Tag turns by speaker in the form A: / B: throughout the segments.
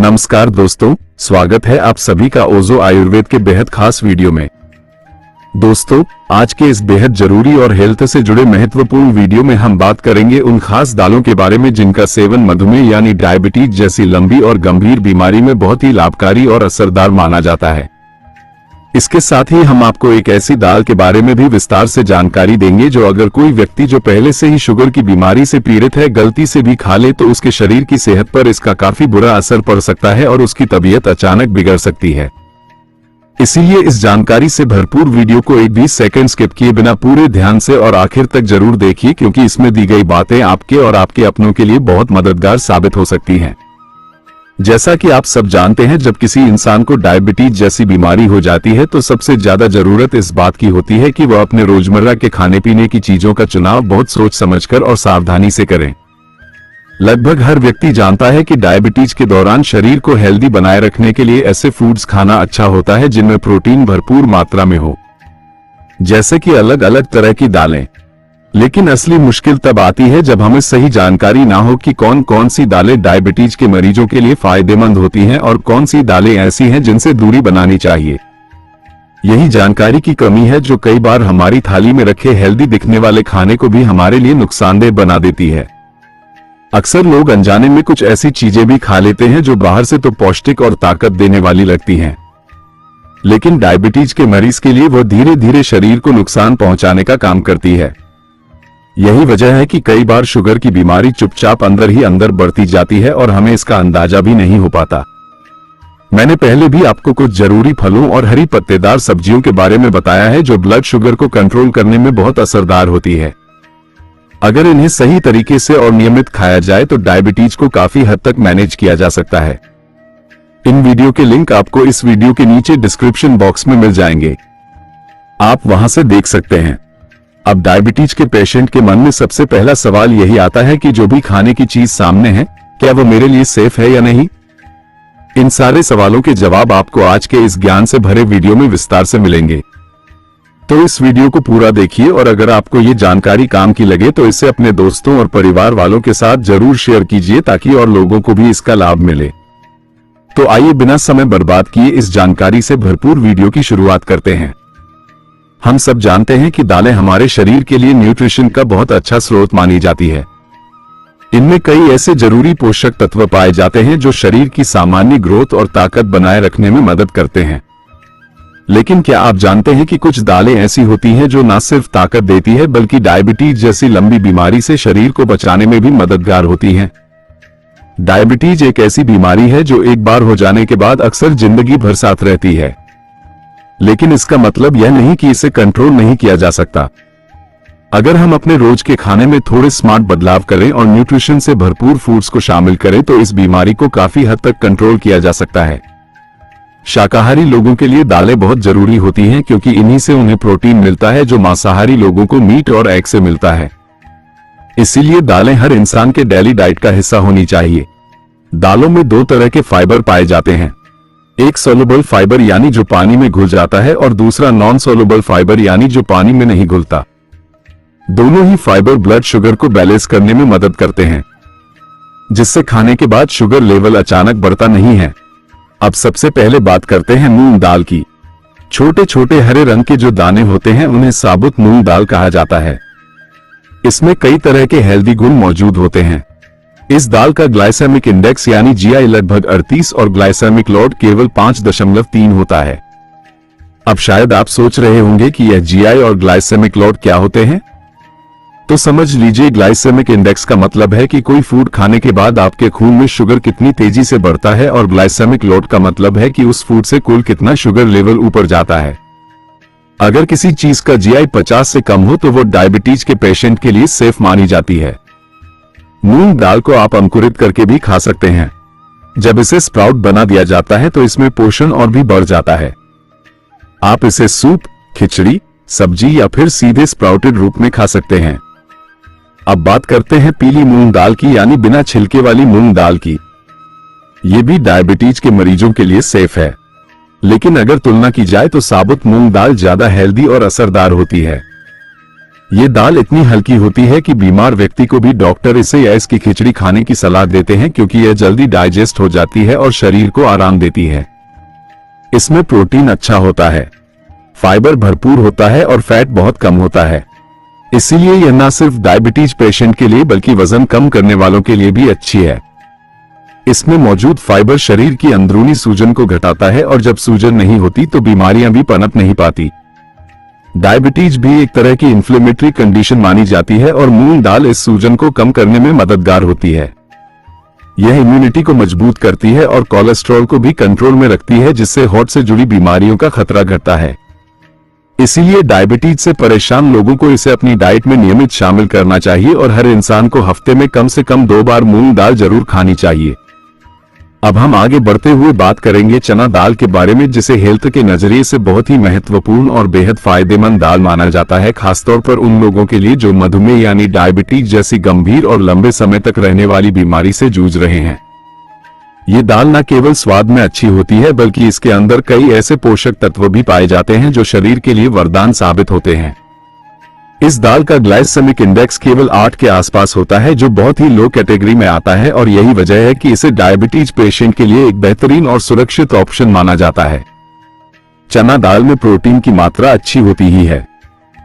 A: नमस्कार दोस्तों, स्वागत है आप सभी का ओजो आयुर्वेद के बेहद खास वीडियो में। दोस्तों, आज के इस बेहद जरूरी और हेल्थ से जुड़े महत्वपूर्ण वीडियो में हम बात करेंगे उन खास दालों के बारे में जिनका सेवन मधुमेह यानी डायबिटीज जैसी लंबी और गंभीर बीमारी में बहुत ही लाभकारी और असरदार माना जाता है। इसके साथ ही हम आपको एक ऐसी दाल के बारे में भी विस्तार से जानकारी देंगे जो अगर कोई व्यक्ति जो पहले से ही शुगर की बीमारी से पीड़ित है गलती से भी खा ले तो उसके शरीर की सेहत पर इसका काफी बुरा असर पड़ सकता है और उसकी तबीयत अचानक बिगड़ सकती है। इसीलिए इस जानकारी से भरपूर वीडियो को एक 20 सेकंड स्किप किए बिना पूरे ध्यान से और आखिर तक जरूर देखिए, क्योंकि इसमें दी गई बातें आपके और आपके अपनों के लिए बहुत मददगार साबित हो सकती हैं। जैसा कि आप सब जानते हैं, जब किसी इंसान को डायबिटीज जैसी बीमारी हो जाती है तो सबसे ज्यादा जरूरत इस बात की होती है कि वह अपने रोजमर्रा के खाने पीने की चीजों का चुनाव बहुत सोच समझकर और सावधानी से करें। लगभग हर व्यक्ति जानता है कि डायबिटीज के दौरान शरीर को हेल्दी बनाए रखने के लिए ऐसे फूड्स खाना अच्छा होता है जिनमें प्रोटीन भरपूर मात्रा में हो, जैसे कि अलग अलग तरह की दालें। लेकिन असली मुश्किल तब आती है जब हमें सही जानकारी ना हो कि कौन कौन सी दालें डायबिटीज के मरीजों के लिए फायदेमंद होती हैं और कौन सी दालें ऐसी हैं जिनसे दूरी बनानी चाहिए। यही जानकारी की कमी है जो कई बार हमारी थाली में रखे हेल्दी दिखने वाले खाने को भी हमारे लिए नुकसानदेह बना देती है। अक्सर लोग अनजाने में कुछ ऐसी चीजें भी खा लेते हैं जो बाहर से तो पौष्टिक और ताकत देने वाली लगती हैं, लेकिन डायबिटीज के मरीज के लिए वह धीरे धीरे शरीर को नुकसान पहुंचाने का काम करती है। यही वजह है कि कई बार शुगर की बीमारी चुपचाप अंदर ही अंदर बढ़ती जाती है और हमें इसका अंदाजा भी नहीं हो पाता। मैंने पहले भी आपको कुछ जरूरी फलों और हरी पत्तेदार सब्जियों के बारे में बताया है जो ब्लड शुगर को कंट्रोल करने में बहुत असरदार होती है। अगर इन्हें सही तरीके से और नियमित खाया जाए तो डायबिटीज को काफी हद तक मैनेज किया जा सकता है। इन वीडियो के लिंक आपको इस वीडियो के नीचे डिस्क्रिप्शन बॉक्स में मिल जाएंगे, आप वहां से देख सकते हैं। अब डायबिटीज के पेशेंट के मन में सबसे पहला सवाल यही आता है कि जो भी खाने की चीज सामने है क्या वो मेरे लिए सेफ है या नहीं। इन सारे सवालों के जवाब आपको आज के इस ज्ञान से भरे वीडियो में विस्तार से मिलेंगे, तो इस वीडियो को पूरा देखिए और अगर आपको ये जानकारी काम की लगे तो इसे अपने दोस्तों और परिवार वालों के साथ जरूर शेयर कीजिए ताकि और लोगों को भी इसका लाभ मिले। तो आइए बिना समय बर्बाद किए इस जानकारी से भरपूर वीडियो की शुरुआत करते हैं। हम सब जानते हैं कि दालें हमारे शरीर के लिए न्यूट्रिशन का बहुत अच्छा स्रोत मानी जाती है। इनमें कई ऐसे जरूरी पोषक तत्व पाए जाते हैं जो शरीर की सामान्य ग्रोथ और ताकत बनाए रखने में मदद करते हैं। लेकिन क्या आप जानते हैं कि कुछ दालें ऐसी होती हैं जो न सिर्फ ताकत देती है बल्कि डायबिटीज जैसी लंबी बीमारी से शरीर को बचाने में भी मददगार होती हैं। डायबिटीज एक ऐसी बीमारी है जो एक बार हो जाने के बाद अक्सर जिंदगी भर साथ रहती है, लेकिन इसका मतलब यह नहीं कि इसे कंट्रोल नहीं किया जा सकता। अगर हम अपने रोज के खाने में थोड़े स्मार्ट बदलाव करें और न्यूट्रिशन से भरपूर फूड्स को शामिल करें तो इस बीमारी को काफी हद तक कंट्रोल किया जा सकता है। शाकाहारी लोगों के लिए दालें बहुत जरूरी होती हैं क्योंकि इन्हीं से उन्हें प्रोटीन मिलता है जो मांसाहारी लोगों को मीट और एग से मिलता है। इसीलिए दालें हर इंसान के डेली डाइट का हिस्सा होनी चाहिए। दालों में दो तरह के फाइबर पाए जाते हैं, एक सोलुबल फाइबर यानी जो पानी में घुल जाता है और दूसरा नॉन सोलुबल फाइबर यानी जो पानी में नहीं घुलता। दोनों ही फाइबर ब्लड शुगर को बैलेंस करने में मदद करते हैं, जिससे खाने के बाद शुगर लेवल अचानक बढ़ता नहीं है। अब सबसे पहले बात करते हैं मूंग दाल की। छोटे छोटे हरे रंग के जो दाने होते हैं उन्हें साबुत मूंग दाल कहा जाता है। इसमें कई तरह के हेल्दी गुण मौजूद होते हैं। इस दाल का ग्लाइसेमिक इंडेक्स यानी जीआई लगभग 38 और ग्लाइसेमिक लोड केवल 5.3 होता है। अब शायद आप सोच रहे होंगे कि यह जीआई और ग्लाइसेमिक लोड क्या होते हैं, तो समझ लीजिए ग्लाइसेमिक इंडेक्स का मतलब है कि कोई फूड खाने के बाद आपके खून में शुगर कितनी तेजी से बढ़ता है और ग्लाइसेमिक लोड का मतलब है कि उस फूड से कुल कितना शुगर लेवल ऊपर जाता है। अगर किसी चीज का जीआई 50 से कम हो तो वो डायबिटीज के पेशेंट के लिए सेफ मानी जाती है। मूंग दाल को आप अंकुरित करके भी खा सकते हैं। जब इसे स्प्राउट बना दिया जाता है तो इसमें पोषण और भी बढ़ जाता है। आप इसे सूप, खिचड़ी, सब्जी या फिर सीधे स्प्राउटेड रूप में खा सकते हैं। अब बात करते हैं पीली मूंग दाल की यानी बिना छिलके वाली मूंग दाल की। ये भी डायबिटीज के मरीजों के लिए सेफ है, लेकिन अगर तुलना की जाए तो साबुत मूंग दाल ज्यादा हेल्दी और असरदार होती है। ये दाल इतनी हल्की होती है कि बीमार व्यक्ति को भी डॉक्टर इसे या इसकी खिचड़ी खाने की सलाह देते हैं, क्योंकि यह जल्दी डाइजेस्ट हो जाती है और शरीर को आराम देती है। इसमें प्रोटीन अच्छा होता है, फाइबर भरपूर होता है और फैट बहुत कम होता है। इसीलिए यह न सिर्फ डायबिटीज पेशेंट के लिए बल्कि वजन कम करने वालों के लिए भी अच्छी है। इसमें मौजूद फाइबर शरीर की अंदरूनी सूजन को घटाता है और जब सूजन नहीं होती तो बीमारियां भी पनप नहीं पाती। डायबिटीज भी एक तरह की इन्फ्लेमेटरी कंडीशन मानी जाती है और मूंग दाल इस सूजन को कम करने में मददगार होती है। यह इम्यूनिटी को मजबूत करती है और कोलेस्ट्रॉल को भी कंट्रोल में रखती है, जिससे हार्ट से जुड़ी बीमारियों का खतरा घटता है। इसीलिए डायबिटीज से परेशान लोगों को इसे अपनी डाइट में नियमित शामिल करना चाहिए और हर इंसान को हफ्ते में कम से कम 2 बार मूंग दाल जरूर खानी चाहिए। अब हम आगे बढ़ते हुए बात करेंगे चना दाल के बारे में, जिसे हेल्थ के नजरिए से बहुत ही महत्वपूर्ण और बेहद फायदेमंद दाल माना जाता है, खासतौर पर उन लोगों के लिए जो मधुमेह यानी डायबिटीज जैसी गंभीर और लंबे समय तक रहने वाली बीमारी से जूझ रहे हैं। ये दाल न केवल स्वाद में अच्छी होती है बल्कि इसके अंदर कई ऐसे पोषक तत्व भी पाए जाते हैं जो शरीर के लिए वरदान साबित होते हैं। इस दाल का ग्लाइसेमिक इंडेक्स केवल 8 के आसपास होता है, जो बहुत ही लो कैटेगरी में आता है और यही वजह है कि इसे डायबिटीज पेशेंट के लिए एक बेहतरीन और सुरक्षित ऑप्शन माना जाता है। चना दाल में प्रोटीन की मात्रा अच्छी होती ही है,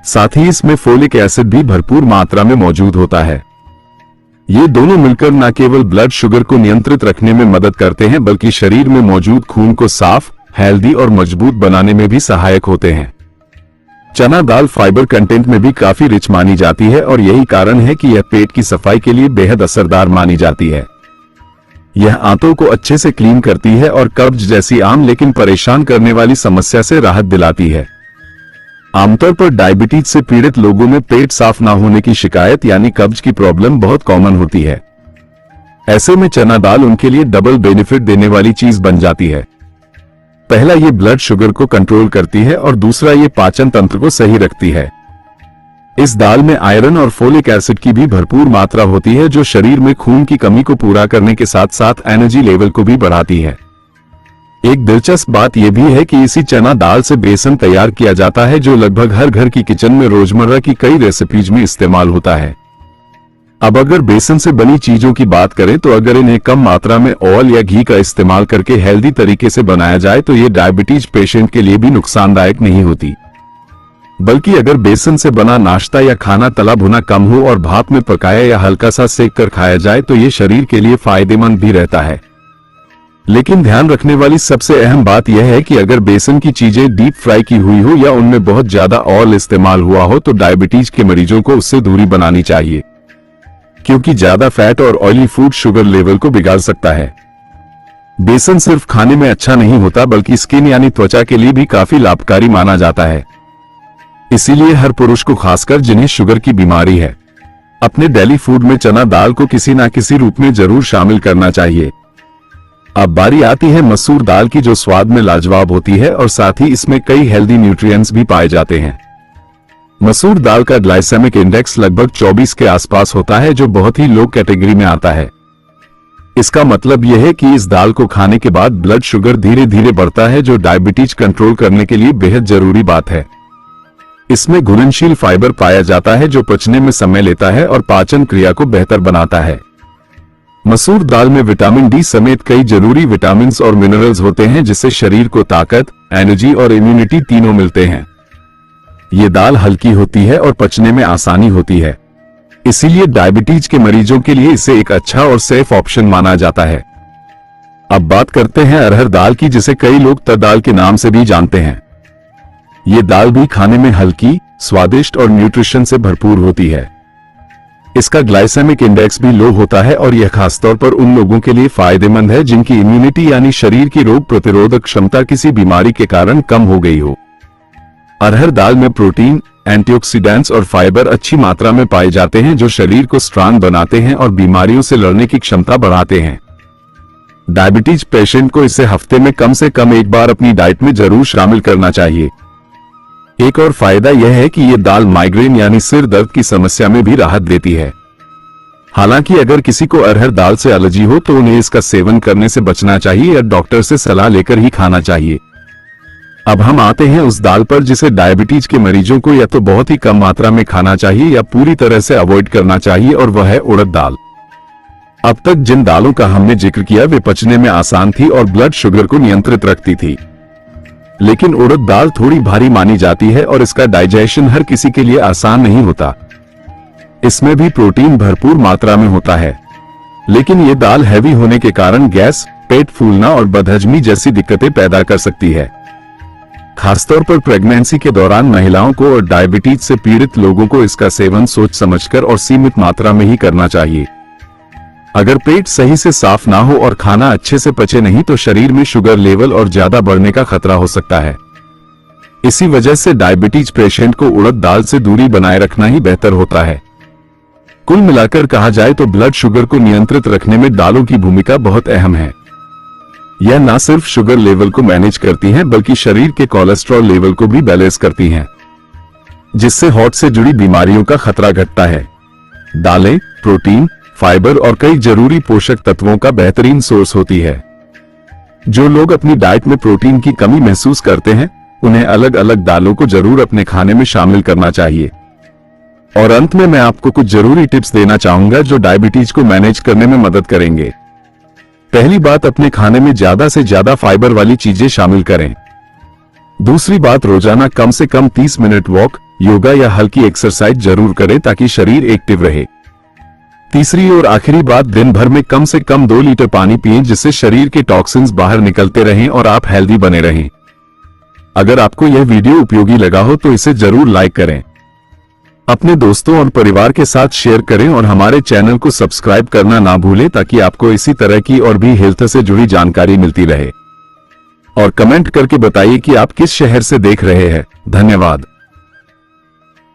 A: साथ ही इसमें फोलिक एसिड भी भरपूर मात्रा में मौजूद होता है। ये दोनों मिलकर न केवल ब्लड शुगर को नियंत्रित रखने में मदद करते हैं बल्कि शरीर में मौजूद खून को साफ, हेल्दी और मजबूत बनाने में भी सहायक होते हैं। चना दाल फाइबर कंटेंट में भी काफी रिच मानी जाती है और यही कारण है कि यह पेट की सफाई के लिए बेहद असरदार मानी जाती है। यह आंतों को अच्छे से क्लीन करती है और कब्ज जैसी आम लेकिन परेशान करने वाली समस्या से राहत दिलाती है। आमतौर पर डायबिटीज से पीड़ित लोगों में पेट साफ ना होने की शिकायत यानी कब्ज की प्रॉब्लम बहुत कॉमन होती है। ऐसे में चना दाल उनके लिए डबल बेनिफिट देने वाली चीज बन जाती है। पहला, ये ब्लड शुगर को कंट्रोल करती है और दूसरा, ये पाचन तंत्र को सही रखती है। इस दाल में आयरन और फोलिक एसिड की भी भरपूर मात्रा होती है, जो शरीर में खून की कमी को पूरा करने के साथ साथ एनर्जी लेवल को भी बढ़ाती है। एक दिलचस्प बात यह भी है कि इसी चना दाल से बेसन तैयार किया जाता है, जो लगभग हर घर की किचन में रोजमर्रा की कई रेसिपीज में इस्तेमाल होता है। अब अगर बेसन से बनी चीजों की बात करें तो अगर इन्हें कम मात्रा में ऑयल या घी का इस्तेमाल करके हेल्दी तरीके से बनाया जाए तो ये डायबिटीज पेशेंट के लिए भी नुकसानदायक नहीं होती। बल्कि अगर बेसन से बना नाश्ता या खाना तला भुना कम हो और भाप में पकाया या हल्का सा सेक कर खाया जाए तो ये शरीर के लिए फायदेमंद भी रहता है। लेकिन ध्यान रखने वाली सबसे अहम बात यह है कि अगर बेसन की चीजें डीप फ्राई की हुई हो या उनमें बहुत ज्यादा ऑयल इस्तेमाल हुआ हो तो डायबिटीज के मरीजों को उससे दूरी बनानी चाहिए, क्योंकि ज्यादा फैट और ऑयली फूड शुगर लेवल को बिगाड़ सकता है। बेसन सिर्फ खाने में अच्छा नहीं होता बल्कि स्किन यानी त्वचा के लिए भी काफी लाभकारी माना जाता है। इसीलिए हर पुरुष को, खासकर जिन्हें शुगर की बीमारी है, अपने डेली फूड में चना दाल को किसी न किसी रूप में जरूर शामिल करना चाहिए। अब बारी आती है मसूर दाल की, जो स्वाद में लाजवाब होती है और साथ ही इसमें कई हेल्दी न्यूट्रिएंट्स भी पाए जाते हैं। मसूर दाल का ग्लाइसेमिक इंडेक्स लगभग 24 के आसपास होता है, जो बहुत ही लो कैटेगरी में आता है। इसका मतलब यह है कि इस दाल को खाने के बाद ब्लड शुगर धीरे धीरे बढ़ता है, जो डायबिटीज कंट्रोल करने के लिए बेहद जरूरी बात है। इसमें घुलनशील फाइबर पाया जाता है, जो पचने में समय लेता है और पाचन क्रिया को बेहतर बनाता है। मसूर दाल में विटामिन डी समेत कई जरूरी विटामिन और मिनरल्स होते हैं, जिससे शरीर को ताकत, एनर्जी और इम्यूनिटी तीनों मिलते हैं। ये दाल हल्की होती है और पचने में आसानी होती है, इसीलिए डायबिटीज के मरीजों के लिए इसे एक अच्छा और सेफ ऑप्शन माना जाता है। अब बात करते हैं अरहर दाल की, जिसे कई लोग तर दाल के नाम से भी जानते हैं। ये दाल भी खाने में हल्की, स्वादिष्ट और न्यूट्रिशन से भरपूर होती है। इसका ग्लाइसेमिक इंडेक्स भी लो होता है और यह खासतौर पर उन लोगों के लिए फायदेमंद है जिनकी इम्यूनिटी यानी शरीर की रोग प्रतिरोधक क्षमता किसी बीमारी के कारण कम हो गई हो। अरहर दाल में प्रोटीन, एंटीऑक्सीडेंट्स और फाइबर अच्छी मात्रा में पाए जाते हैं, जो शरीर को स्ट्रांग बनाते हैं और बीमारियों से लड़ने की क्षमता बढ़ाते हैं। डायबिटीज पेशेंट को इसे हफ्ते में कम से कम एक बार अपनी डाइट में जरूर शामिल करना चाहिए। एक और फायदा यह है कि यह दाल माइग्रेन यानी सिर दर्द की समस्या में भी राहत देती है। हालांकि अगर किसी को अरहर दाल से एलर्जी हो तो उन्हें इसका सेवन करने से बचना चाहिए या डॉक्टर से सलाह लेकर ही खाना चाहिए। अब हम आते हैं उस दाल पर जिसे डायबिटीज के मरीजों को या तो बहुत ही कम मात्रा में खाना चाहिए या पूरी तरह से अवॉइड करना चाहिए, और वह है उड़द दाल। अब तक जिन दालों का हमने जिक्र किया वे पचने में आसान थी और ब्लड शुगर को नियंत्रित रखती थी, लेकिन उड़द दाल थोड़ी भारी मानी जाती है और इसका डाइजेशन हर किसी के लिए आसान नहीं होता। इसमें भी प्रोटीन भरपूर मात्रा में होता है, लेकिन ये दाल हैवी होने के कारण गैस, पेट फूलना और बदहजमी जैसी दिक्कतें पैदा कर सकती है। खासतौर पर प्रेगनेंसी के दौरान महिलाओं को और डायबिटीज से पीड़ित लोगों को इसका सेवन सोच समझकर और सीमित मात्रा में ही करना चाहिए। अगर पेट सही से साफ ना हो और खाना अच्छे से पचे नहीं तो शरीर में शुगर लेवल और ज्यादा बढ़ने का खतरा हो सकता है। इसी वजह से डायबिटीज पेशेंट को उड़द दाल से दूरी बनाए रखना ही बेहतर होता है। कुल मिलाकर कहा जाए तो ब्लड शुगर को नियंत्रित रखने में दालों की भूमिका बहुत अहम है। यह न सिर्फ शुगर लेवल को मैनेज करती हैं बल्कि शरीर के कोलेस्ट्रॉल लेवल को भी बैलेंस करती हैं, जिससे हार्ट से जुड़ी बीमारियों का खतरा घटता है। दालें प्रोटीन, फाइबर और कई जरूरी पोषक तत्वों का बेहतरीन सोर्स होती है। जो लोग अपनी डाइट में प्रोटीन की कमी महसूस करते हैं उन्हें अलग अलग दालों को जरूर अपने खाने में शामिल करना चाहिए। और अंत में मैं आपको कुछ जरूरी टिप्स देना चाहूंगा जो डायबिटीज को मैनेज करने में मदद करेंगे। पहली बात, अपने खाने में ज्यादा से ज्यादा फाइबर वाली चीजें शामिल करें। दूसरी बात, रोजाना कम से कम 30 मिनट वॉक, योगा या हल्की एक्सरसाइज जरूर करें ताकि शरीर एक्टिव रहे। तीसरी और आखिरी बात, दिन भर में कम से कम 2 लीटर पानी पिएं जिससे शरीर के टॉक्सिन्स बाहर निकलते रहें और आप हेल्दी बने रहें। अगर आपको यह वीडियो उपयोगी लगा हो तो इसे जरूर लाइक करें, अपने दोस्तों और परिवार के साथ शेयर करें और हमारे चैनल को सब्सक्राइब करना ना भूलें ताकि आपको इसी तरह की और भी हेल्थ से जुड़ी जानकारी मिलती रहे। और कमेंट करके बताइए कि आप किस शहर से देख रहे हैं। धन्यवाद।